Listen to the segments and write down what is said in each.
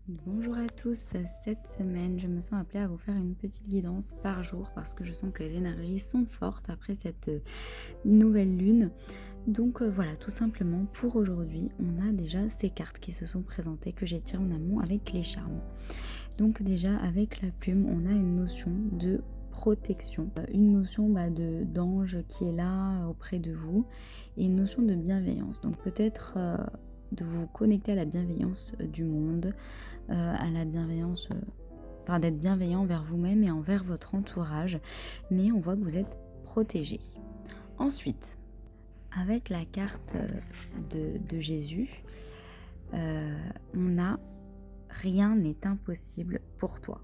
Bonjour à tous, cette semaine je me sens appelée à vous faire une petite guidance par jour parce que je sens que les énergies sont fortes après cette nouvelle lune. Donc voilà, tout simplement pour aujourd'hui, on a déjà ces cartes qui se sont présentées que j'ai tirées en amont avec les charmes. Donc déjà avec la plume, on a une notion de protection, une notion d'ange qui est là auprès de vous et une notion de bienveillance. Donc peut-être de vous connecter à la bienveillance du monde, à la bienveillance, enfin d'être bienveillant envers vous-même et envers votre entourage, mais on voit que vous êtes protégé. Ensuite, avec la carte de Jésus, on a rien n'est impossible pour toi.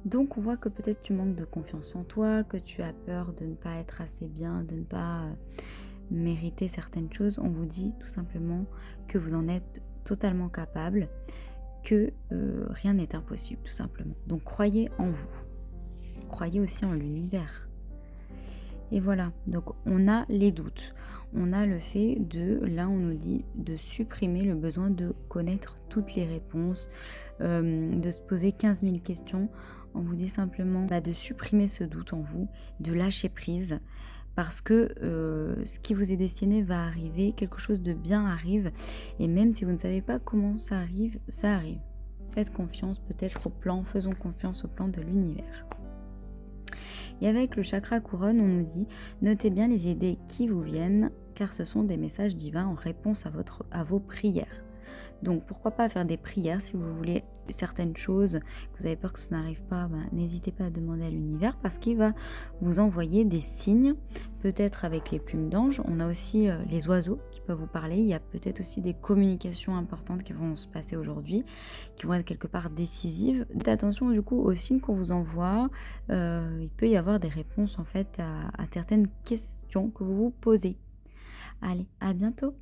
Donc on voit que peut-être tu manques de confiance en toi, que tu as peur de ne pas être assez bien, de ne pas mériter certaines choses. On vous dit tout simplement que vous en êtes totalement capable, que rien n'est impossible tout simplement. Donc croyez en vous, croyez aussi en l'univers. Et voilà, donc on a les doutes, on a le fait de, là on nous dit de supprimer le besoin de connaître toutes les réponses, de se poser 15 000 questions. On vous dit simplement de supprimer ce doute en vous, de lâcher prise, parce que ce qui vous est destiné va arriver, quelque chose de bien arrive, et même si vous ne savez pas comment ça arrive, ça arrive. Faites confiance peut-être au plan, faisons confiance au plan de l'univers. Et avec le chakra couronne, on nous dit, notez bien les idées qui vous viennent, car ce sont des messages divins en réponse à vos prières. Donc pourquoi pas faire des prières si vous voulez certaines choses, que vous avez peur que ça n'arrive pas, n'hésitez pas à demander à l'univers parce qu'il va vous envoyer des signes, peut-être avec les plumes d'ange. On a aussi les oiseaux qui peuvent vous parler, il y a peut-être aussi des communications importantes qui vont se passer aujourd'hui, qui vont être quelque part décisives. Faites attention du coup aux signes qu'on vous envoie, il peut y avoir des réponses en fait à certaines questions que vous vous posez. Allez, à bientôt!